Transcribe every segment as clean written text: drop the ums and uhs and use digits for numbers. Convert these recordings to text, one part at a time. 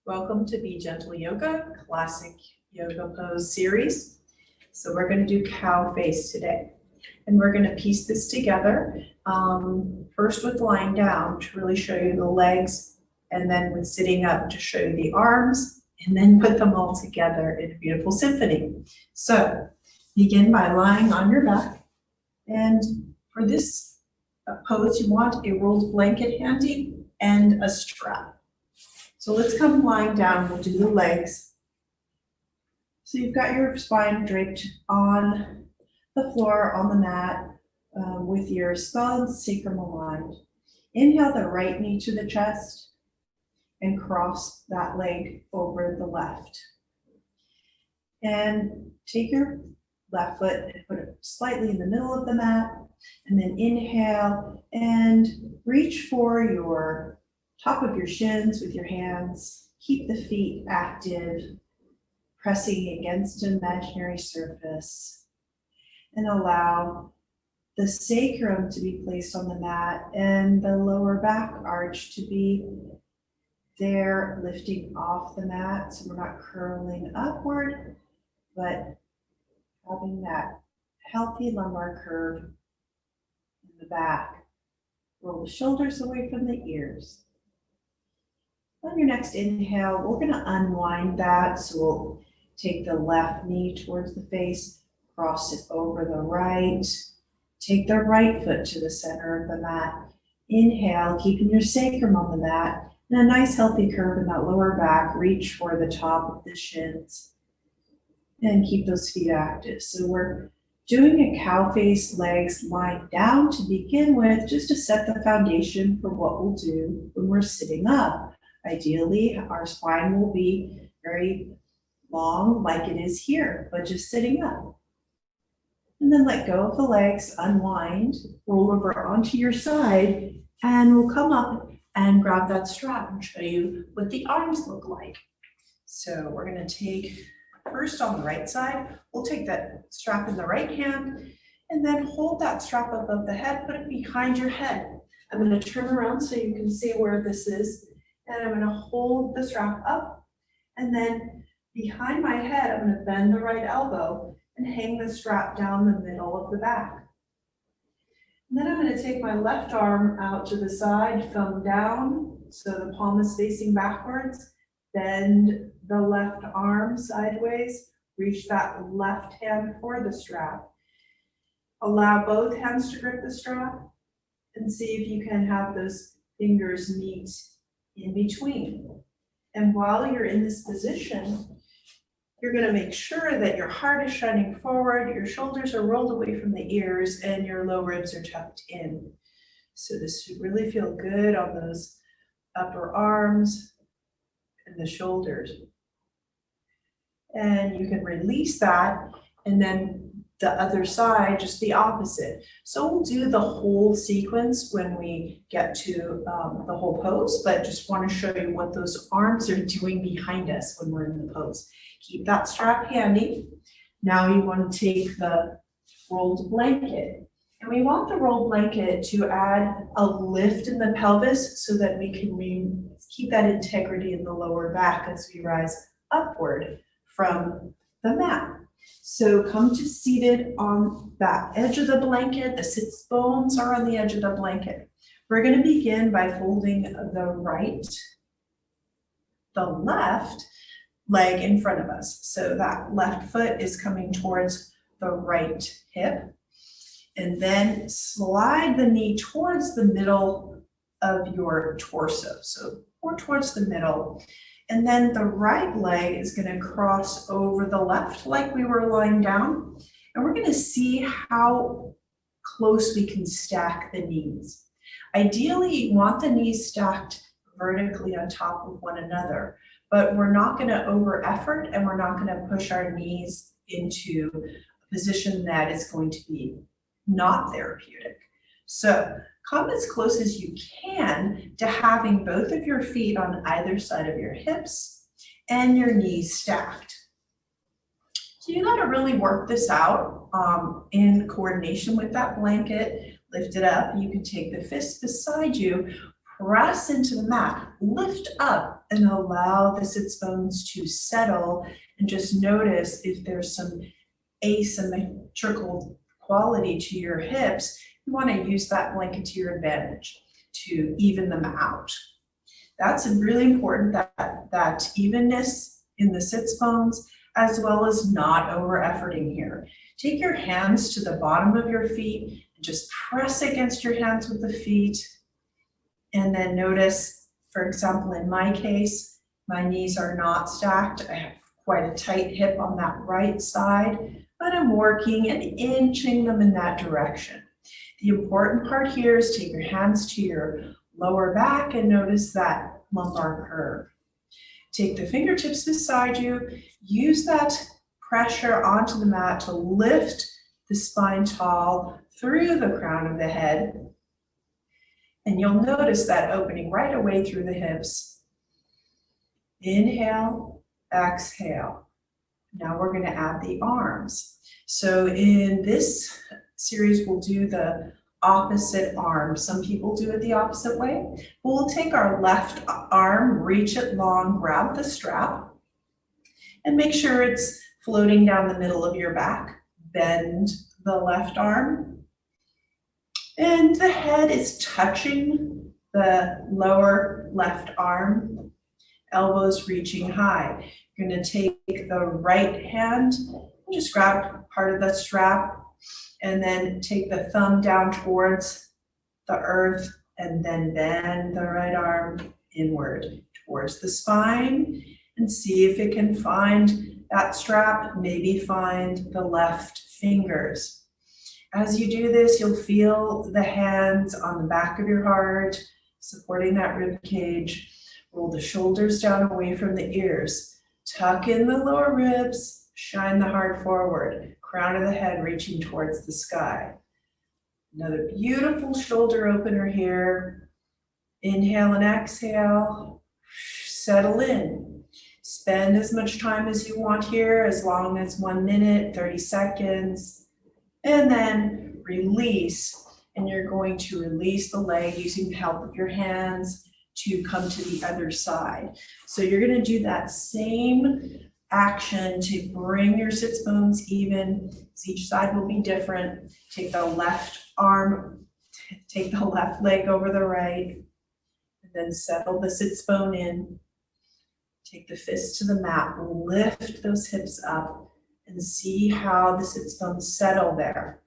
Welcome to Be Gentle Yoga, classic yoga pose series. So we're going to do cow face today. And we're going to piece this together, first with lying down to really show you the legs, and then with sitting up to show you the arms, and then put them all together in a beautiful symphony. So begin by lying on your back. And for this pose, you want a rolled blanket handy and a strap. So let's come lying down, we'll do the legs. So you've got your spine draped on the floor, on the mat, with your skull and sacrum aligned. Inhale the right knee to the chest and cross that leg over the left. And take your left foot and put it slightly in the middle of the mat, and then inhale and reach for your top of your shins with your hands. Keep the feet active, pressing against an imaginary surface, and allow the sacrum to be placed on the mat and the lower back arch to be there, lifting off the mat. So we're not curling upward, but having that healthy lumbar curve in the back. Roll the shoulders away from the ears. On your next inhale, we're going to unwind that. So we'll take the left knee towards the face, cross it over the right, take the right foot to the center of the mat. Inhale, keeping your sacrum on the mat, and a nice healthy curve in that lower back. Reach for the top of the shins and keep those feet active. So we're doing a cow face, legs lying down to begin with, just to set the foundation for what we'll do when we're sitting up. Ideally, our spine will be very long like it is here, but just sitting up. And then let go of the legs, unwind, roll over onto your side, and we'll come up and grab that strap and show you what the arms look like. So we're going to take, first on the right side, we'll take that strap in the right hand, and then hold that strap above the head, put it behind your head. I'm going to turn around so you can see where this is. And I'm going to hold the strap up, and then behind my head, I'm going to bend the right elbow and hang the strap down the middle of the back. And then I'm going to take my left arm out to the side, thumb down, so the palm is facing backwards. Bend the left arm sideways, reach that left hand for the strap. Allow both hands to grip the strap, and see if you can have those fingers meet in between. And while you're in this position, you're going to make sure that your heart is shining forward, your shoulders are rolled away from the ears, and your low ribs are tucked in. So this should really feel good on those upper arms and the shoulders. And you can release that, and then the other side, just the opposite. So we'll do the whole sequence when we get to the whole pose, but just want to show you what those arms are doing behind us when we're in the pose. Keep that strap handy. Now you want to take the rolled blanket, and we want the rolled blanket to add a lift in the pelvis so that we can keep that integrity in the lower back as we rise upward from the mat. So come to seated on that edge of the blanket. The sits bones are on the edge of the blanket. We're going to begin by folding the left leg in front of us. So that left foot is coming towards the right hip. And then slide the knee towards the middle of your torso. So more towards the middle. And then the right leg is going to cross over the left like we were lying down. And we're going to see how close we can stack the knees. Ideally, you want the knees stacked vertically on top of one another, but we're not going to over effort, and we're not going to push our knees into a position that is going to be not therapeutic. So come as close as you can to having both of your feet on either side of your hips and your knees stacked. So you got to really work this out in coordination with that blanket. Lift it up. You can take the fist beside you, press into the mat, lift up and allow the sits bones to settle, and just notice if there's some asymmetrical quality to your hips. You want to use that blanket to your advantage to even them out. That's really important, that evenness in the sits bones, as well as not over efforting here. Take your hands to the bottom of your feet and just press against your hands with the feet. And then notice, for example, in my case, my knees are not stacked. I have quite a tight hip on that right side, but I'm working and inching them in that direction. The important part here is take your hands to your lower back and notice that lumbar curve. Take the fingertips beside you, use that pressure onto the mat to lift the spine tall through the crown of the head. And you'll notice that opening right away through the hips. Inhale, exhale. Now we're going to add the arms. So in this series, we'll do the opposite arm. Some people do it the opposite way. We'll take our left arm, reach it long, grab the strap, and make sure it's floating down the middle of your back. Bend the left arm, and the head is touching the lower left arm, elbows reaching high. You're going to take the right hand and just grab part of the strap, and then take the thumb down towards the earth, and then bend the right arm inward towards the spine, and see if it can find that strap, maybe find the left fingers. As you do this, you'll feel the hands on the back of your heart, supporting that rib cage. Roll the shoulders down away from the ears. Tuck in the lower ribs, shine the heart forward. Crown of the head reaching towards the sky. Another beautiful shoulder opener here. Inhale and exhale. Settle in. Spend as much time as you want here, as long as 1 minute, 30 seconds. And then release. And you're going to release the leg using the help of your hands to come to the other side. So you're going to do that same action to bring your sits bones even. Each side will be different. Take the left arm, take the left leg over the right, and then settle the sits bone in. Take the fists to the mat, lift those hips up, and see how the sits bones settle there.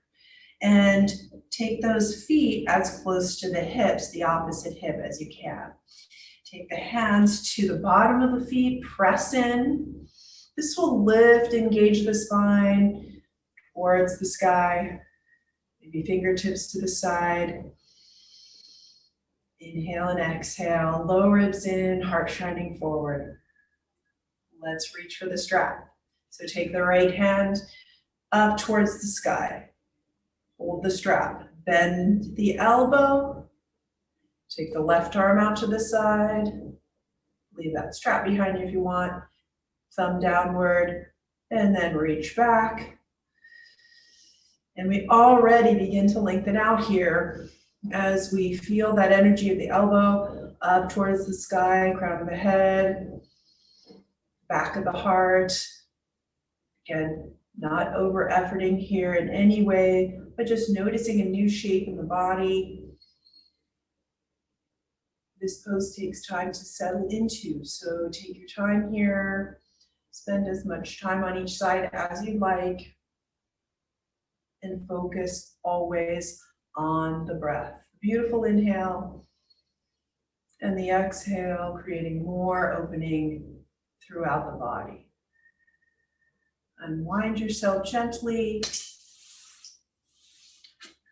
And take those feet as close to the hips, the opposite hip, as you can. Take the hands to the bottom of the feet, press in. This will lift, engage the spine towards the sky. Maybe fingertips to the side. Inhale and exhale, low ribs in, heart shining forward. Let's reach for the strap. So take the right hand up towards the sky. Hold the strap. Bend the elbow. Take the left arm out to the side. Leave that strap behind you if you want. Thumb downward, and then reach back. And we already begin to lengthen out here as we feel that energy of the elbow up towards the sky, crown of the head, back of the heart. Again, not over efforting here in any way, but just noticing a new shape in the body. This pose takes time to settle into, so take your time here. Spend as much time on each side as you like, and focus always on the breath. Beautiful inhale, and the exhale, creating more opening throughout the body. Unwind yourself gently,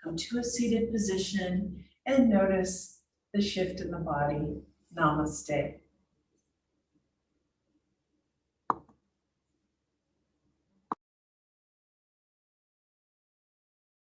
come to a seated position, and notice the shift in the body. Namaste.